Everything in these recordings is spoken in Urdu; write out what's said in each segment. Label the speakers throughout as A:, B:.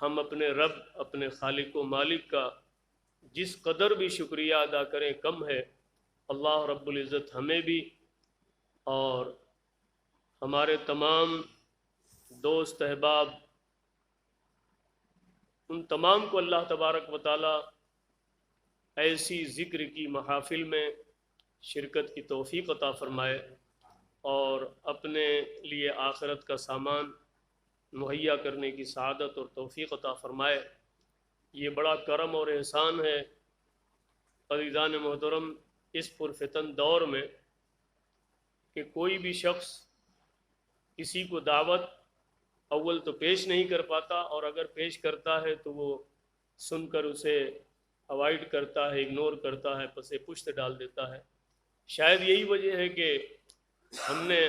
A: ہم اپنے رب، اپنے خالق و مالک کا جس قدر بھی شکریہ ادا کریں کم ہے۔ اللہ رب العزت ہمیں بھی اور ہمارے تمام دوست احباب ان تمام کو اللہ تبارک و تعالی ایسی ذکر کی محافل میں شرکت کی توفیق عطا فرمائے اور اپنے لیے آخرت کا سامان مہیا کرنے کی سعادت اور توفیق عطا فرمائے۔ یہ بڑا کرم اور احسان ہے عزیزان محترم اس پرفتن دور میں کہ کوئی بھی شخص کسی کو دعوت اول تو پیش نہیں کر پاتا، اور اگر پیش کرتا ہے تو وہ سن کر اسے اوائڈ کرتا ہے، اگنور کرتا ہے، پس پشت ڈال دیتا ہے۔ شاید یہی وجہ ہے کہ ہم نے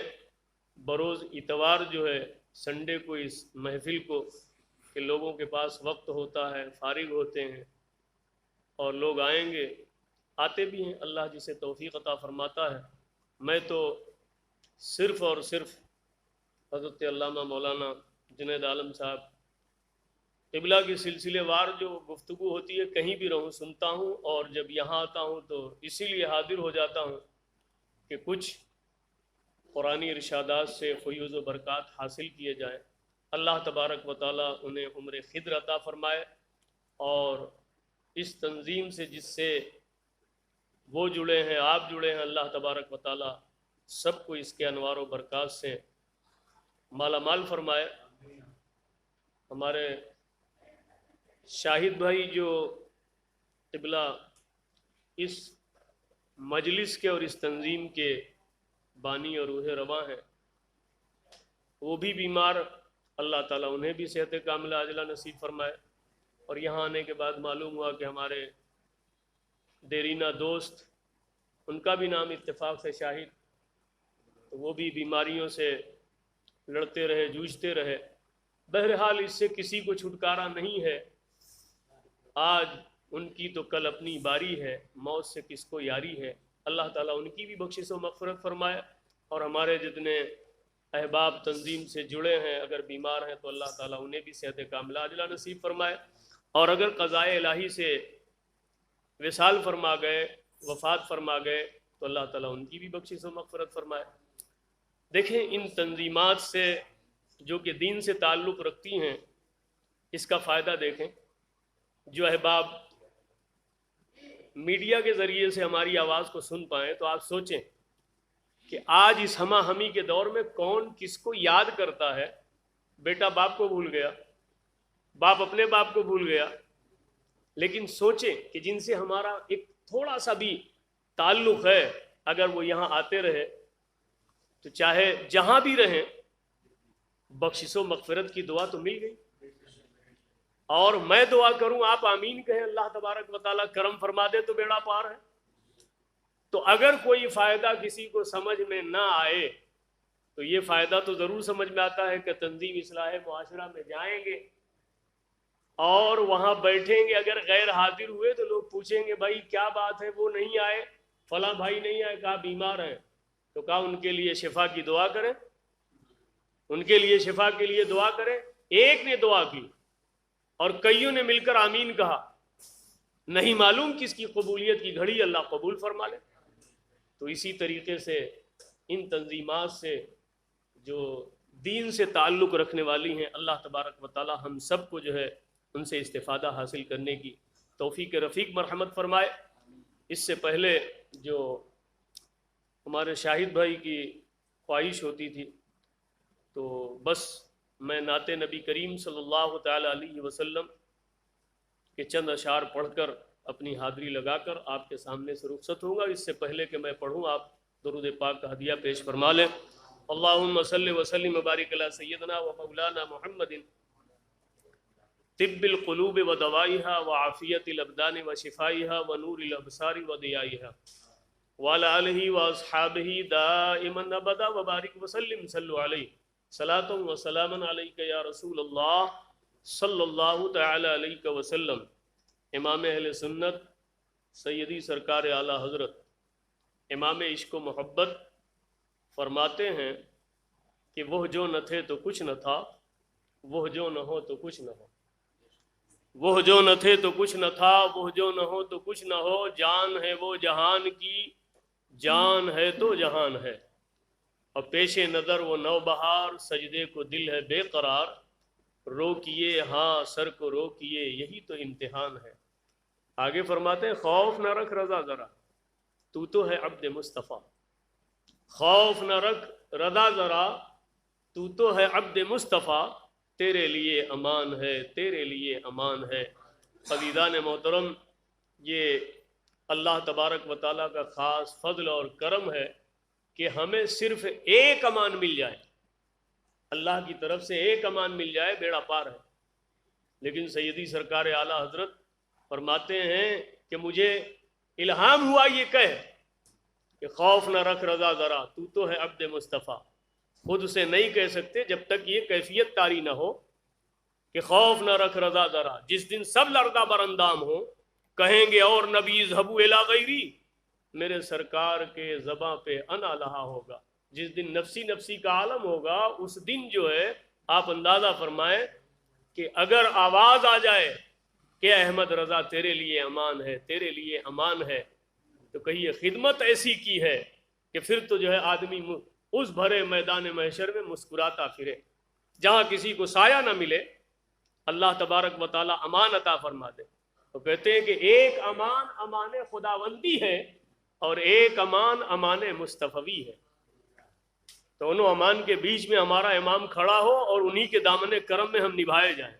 A: بروز اتوار جو ہے سنڈے کو اس محفل کو، کہ لوگوں کے پاس وقت ہوتا ہے، فارغ ہوتے ہیں اور لوگ آئیں گے، آتے بھی ہیں، اللہ جسے توفیق عطا فرماتا ہے۔ میں تو صرف اور صرف حضرت علامہ مولانا جنید عالم صاحب قبلہ کی سلسلے وار جو گفتگو ہوتی ہے کہیں بھی رہوں سنتا ہوں، اور جب یہاں آتا ہوں تو اسی لیے حاضر ہو جاتا ہوں کہ کچھ قرآنی ارشادات سے فیوز و برکات حاصل کیے جائیں۔ اللہ تبارک و تعالیٰ انہیں عمر خضر عطا فرمائے، اور اس تنظیم سے جس سے وہ جڑے ہیں، آپ جڑے ہیں، اللہ تبارک و تعالیٰ سب کو اس کے انوار و برکات سے مالا مال فرمائے۔ ہمارے شاہد بھائی جو قبلہ اس مجلس کے اور اس تنظیم کے بانی اور روح رواں ہیں، وہ بھی بیمار، اللہ تعالیٰ انہیں بھی صحت کاملہ عاجلہ نصیب فرمائے۔ اور یہاں آنے کے بعد معلوم ہوا کہ ہمارے دیرینہ دوست، ان کا بھی نام اتفاق سے شاہد، تو وہ بھی بیماریوں سے لڑتے رہے، جوجھتے رہے۔ بہرحال اس سے کسی کو چھٹکارا نہیں ہے، آج ان کی تو کل اپنی باری ہے، موت سے کس کو یاری ہے۔ اللہ تعالیٰ ان کی بھی بخشش و مغفرت فرمائے، اور ہمارے جتنے احباب تنظیم سے جڑے ہیں اگر بیمار ہیں تو اللہ تعالیٰ انہیں بھی صحت کاملہ عاجلہ نصیب فرمائے، اور اگر قضائے الہی سے وصال فرما گئے، وفات فرما گئے، تو اللہ تعالیٰ ان کی بھی بخشش و مغفرت فرمائے۔ دیکھیں ان تنظیمات سے جو کہ دین سے تعلق رکھتی ہیں، اس کا فائدہ دیکھیں۔ جو احباب میڈیا کے ذریعے سے ہماری آواز کو سن پائیں تو آپ سوچیں کہ آج اس ہمہ ہمی کے دور میں کون کس کو یاد کرتا ہے؟ بیٹا باپ کو بھول گیا، باپ اپنے باپ کو بھول گیا، لیکن سوچیں کہ جن سے ہمارا ایک تھوڑا سا بھی تعلق ہے، اگر وہ یہاں آتے رہے تو چاہے جہاں بھی رہیں بخشش و مغفرت کی دعا تو مل گئی۔ اور میں دعا کروں، آپ آمین کہیں، اللہ تبارک و تعالیٰ کرم فرما دے تو بیڑا پار ہے۔ تو اگر کوئی فائدہ کسی کو سمجھ میں نہ آئے تو یہ فائدہ تو ضرور سمجھ میں آتا ہے کہ تنظیم اصلاح معاشرہ میں جائیں گے اور وہاں بیٹھیں گے، اگر غیر حاضر ہوئے تو لوگ پوچھیں گے بھائی کیا بات ہے، وہ نہیں آئے، فلاں بھائی نہیں آئے، کہا بیمار ہیں، تو کہا ان کے لیے شفا کی دعا کریں، ان کے لیے شفا کے لیے دعا کریں۔ ایک نے دعا کی اور کئیوں نے مل کر آمین کہا، نہیں معلوم کس کی قبولیت کی گھڑی اللہ قبول فرما لے۔ تو اسی طریقے سے ان تنظیمات سے جو دین سے تعلق رکھنے والی ہیں، اللہ تبارک و تعالی ہم سب کو جو ہے ان سے استفادہ حاصل کرنے کی توفیق رفیق مرحمت فرمائے۔ اس سے پہلے جو ہمارے شاہد بھائی کی خواہش ہوتی تھی تو بس میں نعت نبی کریم صلی اللہ تعالی علیہ وسلم کے چند اشعار پڑھ کر اپنی حاضری لگا کر آپ کے سامنے سے رخصت ہوں گا۔ اس سے پہلے کہ میں پڑھوں آپ درود پاک کا ہدیہ پیش فرما لیں۔ اللہم صلی وسلم وبارک علی سیدنا و مولانا محمد طب القلوب و دوائها وعافیت الابدان و شفائها و نور الابصار و ضیائها وعلى آلہ و اصحابہ دائما ابدا وبارک وسلم صلو علیہ صلاۃ و سلام علیک یا رسول اللہ صلی اللہ تعالی علیہ وسلم۔ امام اہل سنت سیدی سرکار اعلیٰ حضرت امام عشق و محبت فرماتے ہیں کہ وہ جو نہ تھے تو کچھ نہ تھا، وہ جو نہ ہو تو کچھ نہ ہو۔ وہ جو نہ تھے تو کچھ نہ تھا، وہ جو نہ ہو تو کچھ نہ ہو، جان ہے وہ جہان کی، جان ہے تو جہان ہے، اور پیش نظر وہ نو بہار، سجدے کو دل ہے بے قرار، رو کیے ہاں سر کو رو کیے یہی تو امتحان ہے۔ آگے فرماتے ہیں خوف نہ رکھ رضا ذرا، تو تو ہے عبد مصطفیٰ، خوف نہ رکھ رضا ذرا، تو تو ہے عبد مصطفیٰ، تیرے لیے امان ہے، تیرے لیے امان ہے۔ عزیزان محترم، یہ اللہ تبارک و تعالیٰ کا خاص فضل اور کرم ہے کہ ہمیں صرف ایک امان مل جائے، اللہ کی طرف سے ایک امان مل جائے، بیڑا پار ہے۔ لیکن سیدی سرکار اعلیٰ حضرت فرماتے ہیں کہ مجھے الہام ہوا یہ کہہ کہ خوف نہ رکھ رضا ذرا، تو تو ہے عبد مصطفیٰ، خود سے نہیں کہہ سکتے جب تک یہ کیفیت طاری نہ ہو کہ خوف نہ رکھ رضا ذرا، جس دن سب لردہ براندام ہو، کہیں گے اور نبی اذھبوا الی غیری، میرے سرکار کے زباں پہ انا لہا ہوگا۔ جس دن نفسی نفسی کا عالم ہوگا، اس دن جو ہے آپ اندازہ فرمائیں کہ اگر آواز آ جائے کہ احمد رضا تیرے لیے امان ہے، تیرے لیے امان ہے، تو کہیے خدمت ایسی کی ہے کہ پھر تو جو ہے آدمی اس بھرے میدان محشر میں مسکراتا پھرے، جہاں کسی کو سایہ نہ ملے، اللہ تبارک و تعالی امان عطا فرما دے۔ تو کہتے ہیں کہ ایک امان امان خداوندی ہے اور ایک امان امان مصطفی ہے، دونوں امان کے بیچ میں ہمارا امام کھڑا ہو اور انہی کے دامن کرم میں ہم نبھائے جائیں۔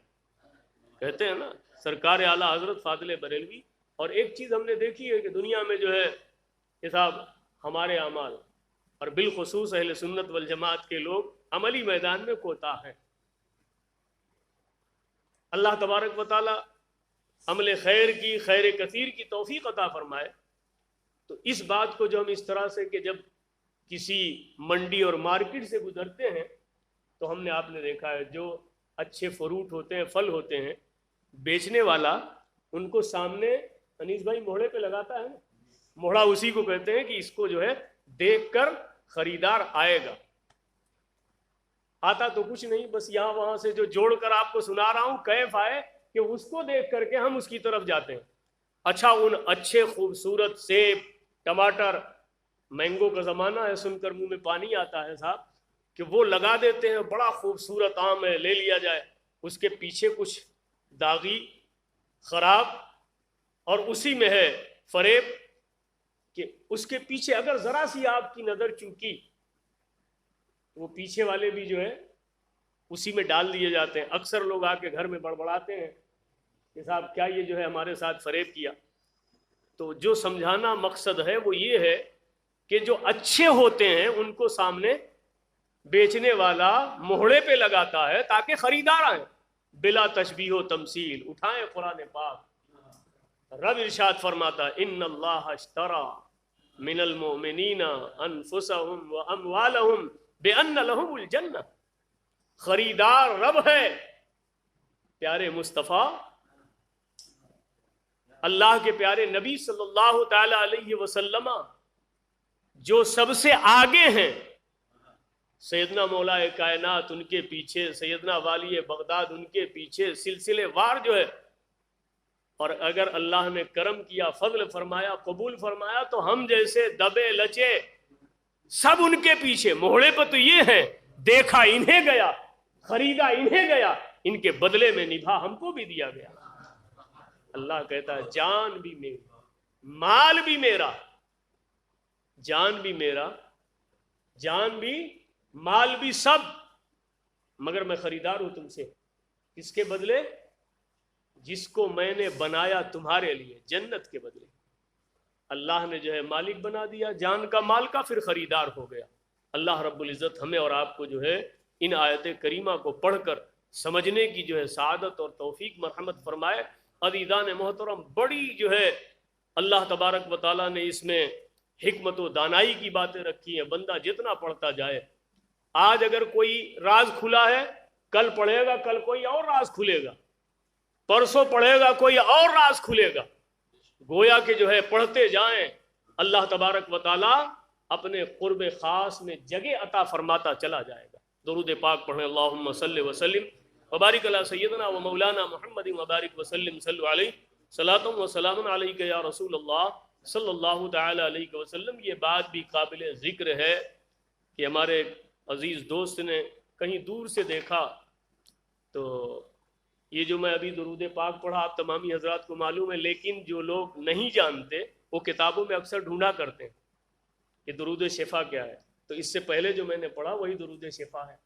A: کہتے ہیں نا سرکار اعلیٰ حضرت فاضل بریلوی، اور ایک چیز ہم نے دیکھی ہے کہ دنیا میں جو ہے یہ صاحب ہمارے اعمال اور بالخصوص اہل سنت والجماعت کے لوگ عملی میدان میں کوتاہ ہیں۔ اللہ تبارک و تعالی عمل خیر کی، خیر کثیر کی توفیق عطا فرمائے۔ تو اس بات کو جو ہم اس طرح سے کہ جب کسی منڈی اور مارکیٹ سے گزرتے ہیں تو ہم نے آپ نے دیکھا ہے جو اچھے فروٹ ہوتے ہیں، پھل ہوتے ہیں، بیچنے والا ان کو سامنے انیس بھائی موہڑے پہ لگاتا ہے نا، موہڑا اسی کو کہتے ہیں کہ اس کو جو ہے دیکھ کر خریدار آئے گا۔ آتا تو کچھ نہیں، بس یہاں وہاں سے جو جوڑ کر آپ کو سنا رہا ہوں کیف آئے کہ اس کو دیکھ کر کے ہم اس کی طرف جاتے ہیں۔ اچھا ان اچھے خوبصورت سیب، ٹماٹر، مینگو کا زمانہ ہے، سن کر منہ میں پانی آتا ہے صاحب کہ وہ لگا دیتے ہیں، بڑا خوبصورت آم ہے لے لیا جائے، اس کے پیچھے کچھ داغی، خراب، اور اسی میں ہے فریب کہ اس کے پیچھے اگر ذرا سی آپ کی نظر چوکی وہ پیچھے والے بھی جو ہے اسی میں ڈال دیے جاتے ہیں۔ اکثر لوگ آ کے گھر میں بڑبڑاتے ہیں کہ صاحب کیا یہ جو ہے ہمارے ساتھ فریب کیا۔ تو جو سمجھانا مقصد ہے وہ یہ ہے کہ جو اچھے ہوتے ہیں ان کو سامنے بیچنے والا موہڑے پہ لگاتا ہے تاکہ خریدار آئیں، بلا تشبیہ و تمثیل۔ اٹھائیں قرآن پاک، رب ارشاد فرماتا ان اللہ اشترى من المؤمنین انفسهم واموالهم بان لهم الجنہ، خریدار رب ہے پیارے مصطفیٰ، اللہ کے پیارے نبی صلی اللہ تعالی علیہ وسلم جو سب سے آگے ہیں، سیدنا مولا کائنات ان کے پیچھے، سیدنا والی بغداد ان کے پیچھے، سلسلے وار جو ہے۔ اور اگر اللہ نے کرم کیا، فضل فرمایا، قبول فرمایا تو ہم جیسے دبے لچے سب ان کے پیچھے۔ موہڑے پہ تو یہ ہے دیکھا انہیں گیا، خریدا انہیں گیا، ان کے بدلے میں نبھا ہم کو بھی دیا گیا۔ اللہ کہتا ہے جان بھی میری، مال بھی میرا، جان بھی میرا، جان بھی، مال بھی، سب، مگر میں خریدار ہوں تم سے، کس کے بدلے؟ جس کو میں نے بنایا تمہارے لیے، جنت کے بدلے۔ اللہ نے جو ہے مالک بنا دیا جان کا، مال کا، پھر خریدار ہو گیا۔ اللہ رب العزت ہمیں اور آپ کو جو ہے ان آیت کریمہ کو پڑھ کر سمجھنے کی جو ہے سعادت اور توفیق مرحمت فرمائے۔ عزیزان محترم، بڑی جو ہے اللہ تبارک و تعالیٰ نے اس میں حکمت و دانائی کی باتیں رکھی ہیں، بندہ جتنا پڑھتا جائے۔ آج اگر کوئی راز کھلا ہے، کل پڑھے گا، کل کوئی اور راز کھلے گا، پرسوں پڑھے گا کوئی اور راز کھلے گا۔ گویا کہ جو ہے پڑھتے جائیں، اللہ تبارک و تعالیٰ اپنے قرب خاص میں جگہ عطا فرماتا چلا جائے گا۔ درود پاک پڑھیں، اللہم صلی وسلم وبارک علی سیدنا و مولانا محمد وبارک وسلم صلی علیہ صلاۃ و سلام علیک یا رسول اللہ صلی اللہ تعالی علیہ وسلم۔ یہ بات بھی قابل ذکر ہے کہ ہمارے عزیز دوست نے کہیں دور سے دیکھا، تو یہ جو میں ابھی درود پاک پڑھا آپ تمامی حضرات کو معلوم ہے، لیکن جو لوگ نہیں جانتے وہ کتابوں میں اکثر ڈھونڈا کرتے ہیں کہ درود شفا کیا ہے، تو اس سے پہلے جو میں نے پڑھا وہی درود شفا ہے،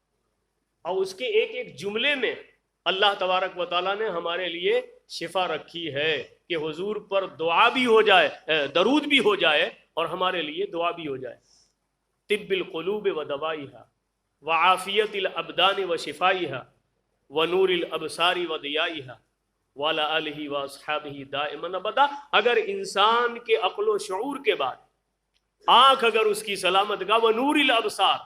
A: اور اس کے ایک ایک جملے میں اللہ تبارک و تعالیٰ نے ہمارے لیے شفا رکھی ہے کہ حضور پر دعا بھی ہو جائے، درود بھی ہو جائے اور ہمارے لیے دعا بھی ہو جائے۔ طب القلوب و دوائها وعافیت الابدان و شفائها ونور الابصار و ضیائها وعلی آلہ و اصحابہ دائما ابدا۔ اگر انسان کے عقل و شعور کے بعد آنکھ اگر اس کی سلامت کا، ونور الابصار،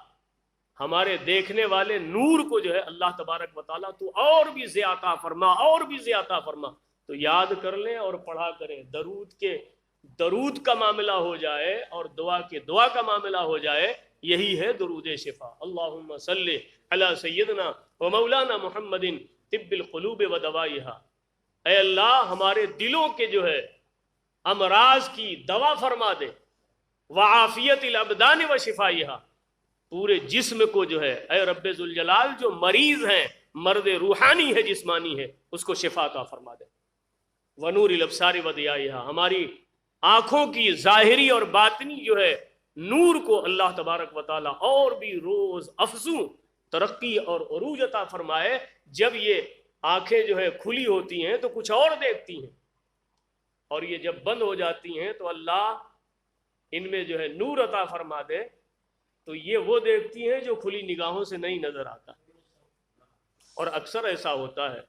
A: ہمارے دیکھنے والے نور کو جو ہے اللہ تبارک و تعالیٰ تو اور بھی زیادہ فرما، اور بھی زیادہ فرما، تو یاد کر لیں اور پڑھا کریں، درود کا معاملہ ہو جائے اور دعا کا معاملہ ہو جائے، یہی ہے درود شفا۔ اللہم صلی علی سیدنا و مولانا محمد طب القلوب و دوائها۔ اے اللہ ہمارے دلوں کے جو ہے امراض کی دوا فرما دے، وعافیت الابدان و شفائها، پورے جسم کو جو ہے اے رب ذوالجلال جو مریض ہیں، مرض روحانی ہے، جسمانی ہے، اس کو شفا عطا فرما دے۔ ونور الابصار و ضیائها، ہماری آنکھوں کی ظاہری اور باطنی جو ہے نور کو اللہ تبارک و تعالیٰ اور بھی روز افزوں ترقی اور عروج عطا فرمائے۔ جب یہ آنکھیں جو ہے کھلی ہوتی ہیں تو کچھ اور دیکھتی ہیں، اور یہ جب بند ہو جاتی ہیں تو اللہ ان میں جو ہے نور عطا فرما دے، تو یہ وہ دیکھتی ہیں جو کھلی نگاہوں سے نہیں نظر آتا۔ اور اکثر ایسا ہوتا ہے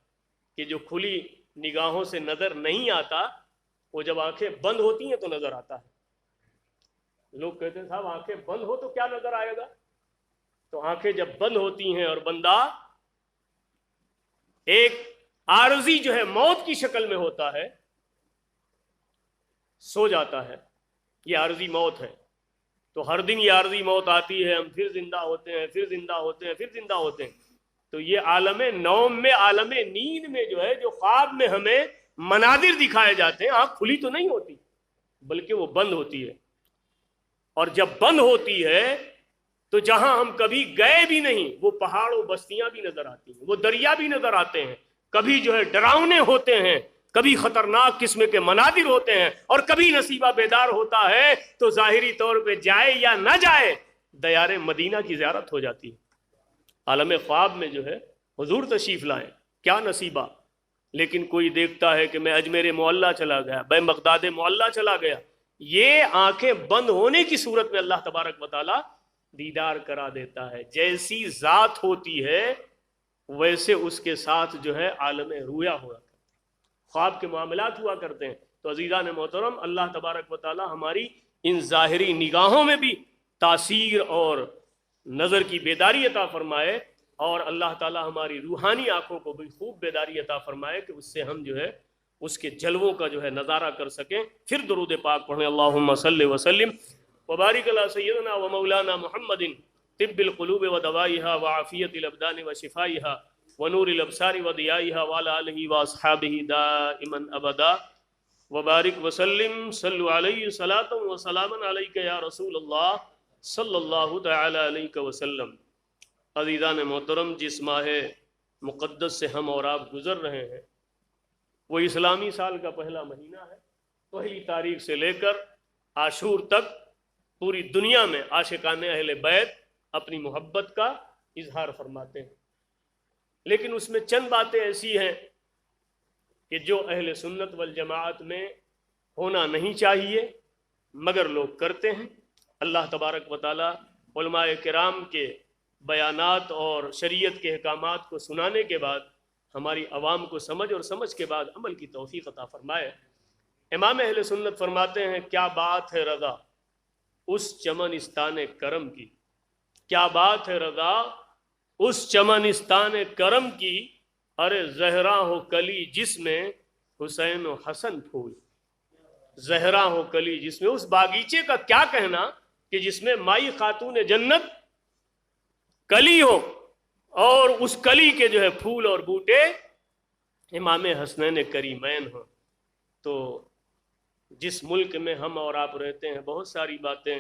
A: کہ جو کھلی نگاہوں سے نظر نہیں آتا، وہ جب آنکھیں بند ہوتی ہیں تو نظر آتا ہے۔ لوگ کہتے ہیں صاحب آنکھیں بند ہو تو کیا نظر آئے گا؟ تو آنکھیں جب بند ہوتی ہیں اور بندہ ایک عارضی جو ہے موت کی شکل میں ہوتا ہے، سو جاتا ہے، یہ عارضی موت ہے، تو ہر دن یہ عارضی موت آتی ہے، ہم پھر زندہ ہوتے ہیں، پھر زندہ ہوتے ہیں، پھر زندہ ہوتے ہیں۔ تو یہ عالم نوم میں، عالم نیند میں جو ہے، جو خواب میں ہمیں مناظر دکھائے جاتے ہیں، آنکھ کھلی تو نہیں ہوتی بلکہ وہ بند ہوتی ہے، اور جب بند ہوتی ہے تو جہاں ہم کبھی گئے بھی نہیں وہ پہاڑ و بستیاں بھی نظر آتی ہیں، وہ دریا بھی نظر آتے ہیں، کبھی جو ہے ڈراؤنے ہوتے ہیں، کبھی خطرناک قسم کے مناظر ہوتے ہیں، اور کبھی نصیبہ بیدار ہوتا ہے تو ظاہری طور پہ جائے یا نہ جائے دیار مدینہ کی زیارت ہو جاتی ہے۔ عالم خواب میں جو ہے حضور تشریف لائیں، کیا نصیبہ، لیکن کوئی دیکھتا ہے کہ میں اجمیر معلیٰ چلا گیا، میں بغداد معلیٰ چلا گیا۔ یہ آنکھیں بند ہونے کی صورت میں اللہ تبارک و تعالیٰ دیدار کرا دیتا ہے۔ جیسی ذات ہوتی ہے ویسے اس کے ساتھ جو ہے عالم رویا ہوا کرتا ہے، خواب کے معاملات ہوا کرتے ہیں۔ تو عزیزان محترم، اللہ تبارک و تعالیٰ ہماری ان ظاہری نگاہوں میں بھی تاثیر اور نظر کی بیداری عطا فرمائے، اور اللہ تعالیٰ ہماری روحانی آنکھوں کو بھی خوب بیداری عطا فرمائے کہ اس سے ہم جو ہے اس کے جلووں کا جو ہے نظارہ کر سکیں۔ پھر درود پاک پڑھیں، اللہم صلی وسلم وبارک علی سیدنا و مولانا محمد طب القلوب و دوائها وعافیت الابدان و شفائها ونور الابصار و ضیائها وعلی آلہ و اصحابہ دائما ابدا وبارک وسلم صلو علیہ صلاۃ و سلام علیک یا رسول اللہ صلی اللہ تعالی علیہ وسلم۔ عزیزان محترم، جس ماہ مقدس سے ہم اور آپ گزر رہے ہیں وہ اسلامی سال کا پہلا مہینہ ہے۔ پہلی تاریخ سے لے کر عاشور تک پوری دنیا میں عاشقان اہل بیت اپنی محبت کا اظہار فرماتے ہیں، لیکن اس میں چند باتیں ایسی ہیں کہ جو اہل سنت والجماعت میں ہونا نہیں چاہیے مگر لوگ کرتے ہیں۔ اللہ تبارک و تعالی علماء کرام کے بیانات اور شریعت کے احکامات کو سنانے کے بعد ہماری عوام کو سمجھ اور سمجھ کے بعد عمل کی توفیق عطا فرمائے۔ امام اہل سنت فرماتے ہیں، کیا بات ہے رضا اس چمنستان کرم کی، کیا بات ہے رضا اس چمنستان کرم کی، ارے زہرا ہو کلی جس میں حسین و حسن پھول، زہرا ہو کلی جس میں، اس باغیچے کا کیا کہنا کہ جس میں مائی خاتون جنت کلی ہو اور اس کلی کے جو ہے پھول اور بوٹے امام حسنین کریمین ہوں. تو جس ملک میں ہم اور آپ رہتے ہیں بہت ساری باتیں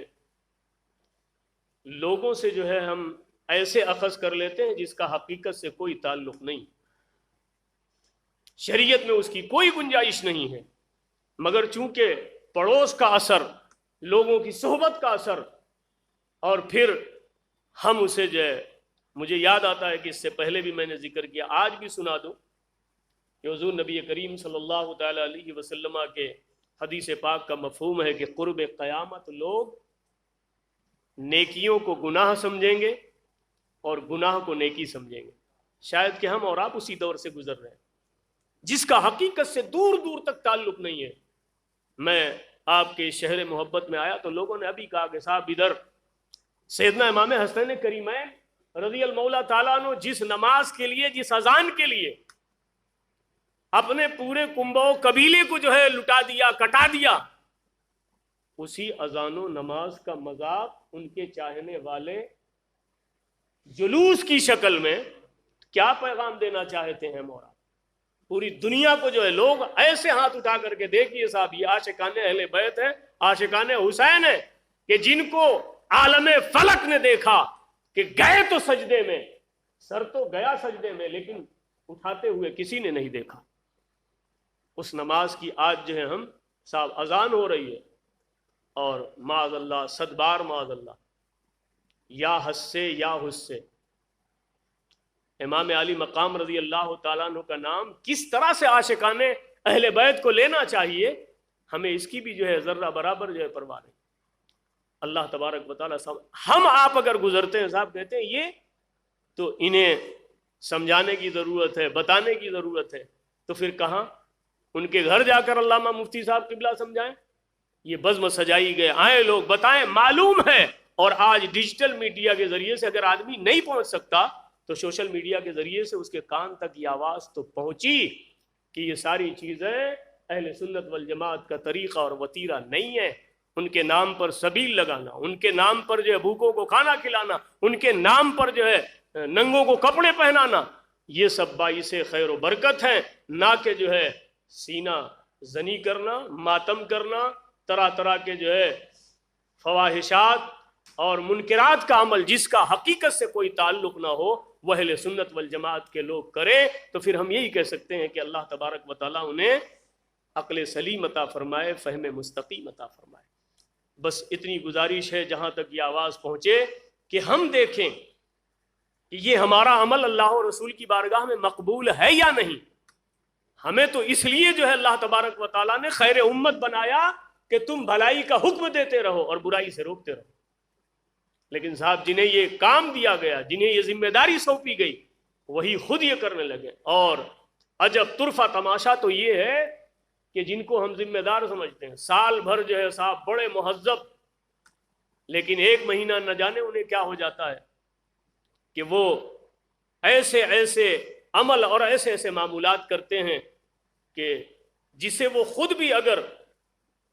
A: لوگوں سے جو ہے ہم ایسے اخذ کر لیتے ہیں جس کا حقیقت سے کوئی تعلق نہیں، شریعت میں اس کی کوئی گنجائش نہیں ہے، مگر چونکہ پڑوس کا اثر، لوگوں کی صحبت کا اثر، اور پھر ہم اسے جو ہے، مجھے یاد آتا ہے کہ اس سے پہلے بھی میں نے ذکر کیا، آج بھی سنا دوں کہ حضور نبی کریم صلی اللہ تعالی علیہ وسلم کے حدیث پاک کا مفہوم ہے کہ قرب قیامت لوگ نیکیوں کو گناہ سمجھیں گے اور گناہ کو نیکی سمجھیں گے. شاید کہ ہم اور آپ اسی دور سے گزر رہے ہیں جس کا حقیقت سے دور دور تک تعلق نہیں ہے. میں آپ کے شہر محبت میں آیا تو لوگوں نے ابھی کہا کہ صاحب ادھر سیدنا امام حسنین کریمین رضی اللہ تعالیٰ عنہ جس نماز کے لیے، جس اذان کے لیے اپنے پورے کنبہ و قبیلے کو جو ہے لٹا دیا، کٹا دیا، اسی اذان و نماز کا مذاق ان کے چاہنے والے جلوس کی شکل میں کیا پیغام دینا چاہتے ہیں مورا. پوری دنیا کو جو ہے لوگ ایسے ہاتھ اٹھا کر کے دیکھیے صاحب یہ عاشقان اہل بیت ہیں، عاشقان حسین ہیں، کہ جن کو عالم فلک نے دیکھا کہ گئے تو سجدے میں، سر تو گیا سجدے میں، لیکن اٹھاتے ہوئے کسی نے نہیں دیکھا. اس نماز کی آج جو ہے ہم صاحب اذان ہو رہی ہے اور معاذ اللہ، صد بار معاذ اللہ، یا حس سے یا حس سے امام علی مقام رضی اللہ تعالیٰ عنہ کا نام کس طرح سے عاشقان اہل بیت کو لینا چاہیے، ہمیں اس کی بھی جو ہے ذرہ برابر جو ہے پرواہ نہیں. اللہ تبارک و تعالیٰ ہم آپ اگر گزرتے ہیں صاحب کہتے ہیں یہ تو انہیں سمجھانے کی ضرورت ہے، بتانے کی ضرورت ہے، تو پھر کہاں ان کے گھر جا کر علامہ مفتی صاحب قبلہ سمجھائیں. یہ بزم سجائی گئے، آئیں لوگ بتائیں. معلوم ہے، اور آج ڈیجیٹل میڈیا کے ذریعے سے اگر آدمی نہیں پہنچ سکتا تو سوشل میڈیا کے ذریعے سے اس کے کان تک یہ آواز تو پہنچی کہ یہ ساری چیزیں اہل سنت والجماعت کا طریقہ اور وتیرہ نہیں ہے. ان کے نام پر سبیل لگانا، ان کے نام پر جو ہے بھوکوں کو کھانا کھلانا، ان کے نام پر جو ہے ننگوں کو کپڑے پہنانا، یہ سب باعث خیر و برکت ہیں، نہ کہ جو ہے سینہ زنی کرنا، ماتم کرنا، طرح طرح کے جو ہے فواحشات اور منکرات کا عمل جس کا حقیقت سے کوئی تعلق نہ ہو وہ اہل سنت والجماعت کے لوگ کریں. تو پھر ہم یہی کہہ سکتے ہیں کہ اللہ تبارک و تعالیٰ انہیں عقل سلیم عطا فرمائے، فہم مستقیم عطا فرمائے. بس اتنی گزارش ہے جہاں تک یہ آواز پہنچے کہ ہم دیکھیں کہ یہ ہمارا عمل اللہ و رسول کی بارگاہ میں مقبول ہے یا نہیں. ہمیں تو اس لیے جو ہے اللہ تبارک و تعالیٰ نے خیر امت بنایا کہ تم بھلائی کا حکم دیتے رہو اور برائی سے روکتے رہو. لیکن صاحب جنہیں یہ کام دیا گیا، جنہیں یہ ذمہ داری سونپی گئی، وہی خود یہ کرنے لگے. اور عجب طرفہ تماشا تو یہ ہے کہ جن کو ہم ذمہ دار سمجھتے ہیں سال بھر جو ہے صاحب بڑے مہذب، لیکن ایک مہینہ نہ جانے انہیں کیا ہو جاتا ہے کہ وہ ایسے ایسے عمل اور ایسے ایسے معمولات کرتے ہیں کہ جسے وہ خود بھی اگر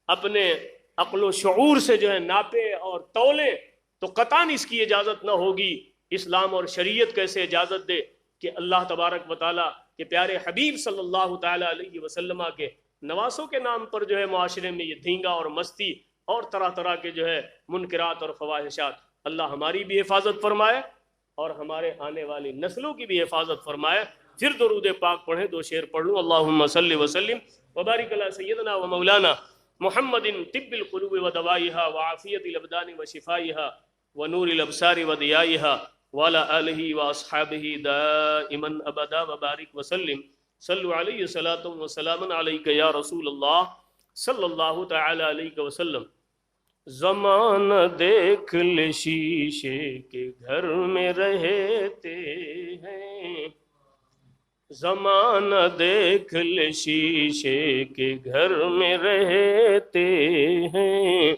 A: اپنے عقل و شعور سے جو ہے ناپے اور تولے تو قطعاً اس کی اجازت نہ ہوگی. اسلام اور شریعت کیسے اجازت دے کہ اللہ تبارک و تعالیٰ کے پیارے حبیب صلی اللہ تعالیٰ علیہ وسلم کے نواسوں کے نام پر جو ہے معاشرے میں یہ دھینگا اور مستی اور طرح طرح کے جو ہے منکرات اور فواحشات. اللہ ہماری بھی حفاظت فرمائے اور ہمارے آنے والی نسلوں کی بھی حفاظت فرمائے. پھر درود پاک پڑھیں، دو شعر پڑھ لوں. اللہم صلی وسلم وبارک علی سیدنا و مولانا محمد طب القلوب و دوائها وعافیت الابدان و شفائها ونور الابصار و ضیائها وعلى آلہ و اصحابہ دائما ابدا وبارک وسلم. صلو علیہ صلاۃ و سلام علیک یا رسول اللہ صلی اللہ تعالی علیہ وسلم. زمانہ دیکھ لے شیشے کے گھر میں رہتے ہیں، زمانہ دیکھ لے شیشے کے گھر میں رہتے ہیں،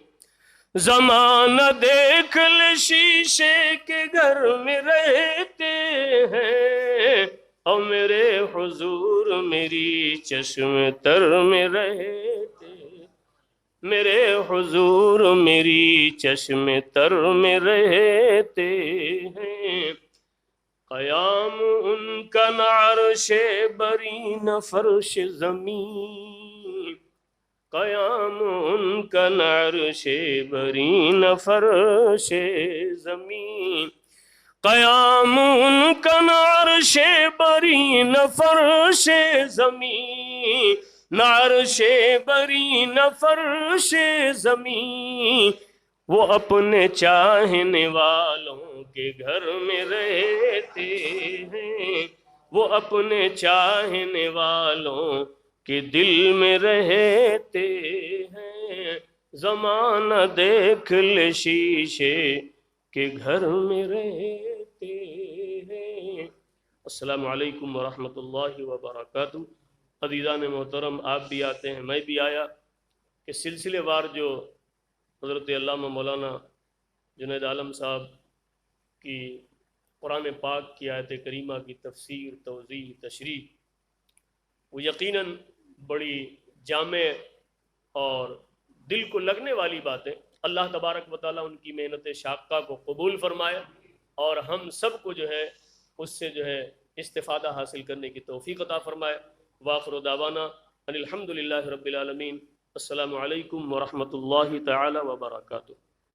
A: زمانہ دیکھ لے شیشے کے گھر میں رہتے ہیں، اور میرے حضور میری چشم تر میں رہتے، میرے حضور میری چشم تر میں رہتے ہیں. قیام ان کا نہ عرش بری نہ فرش زمین، قیام ان کا نہ عرش بری نہ فرش زمین، قیام ان کا نہ عرش بری نہ فرش زمین، نہ عرش بری نہ فرش زمین، وہ اپنے چاہنے والوں کے گھر میں رہتے ہیں، وہ اپنے چاہنے والوں کے دل میں رہتے ہیں، زمانہ دیکھ لے شیشے کے گھر میں رہتے ہیں۔ السلام علیکم ورحمۃ اللہ وبرکاتہ۔ عزیزان محترم، آپ بھی آتے ہیں، میں بھی آیا کہ سلسلے وار جو حضرت علامہ مولانا جنید عالم صاحب کی قرآن پاک کی آیت کریمہ کی تفسیر، توضیح، تشریح، وہ یقیناً بڑی جامع اور دل کو لگنے والی باتیں۔ اللہ تبارک و تعالیٰ ان کی محنت شاقہ کو قبول فرمائے اور ہم سب کو جو ہے اس سے جو ہے استفادہ حاصل کرنے کی توفیق عطا فرمائے۔ وآخر دعوانا ان الحمد للہ رب العالمین۔ السلام علیکم ورحمۃ اللہ تعالی وبرکاتہ۔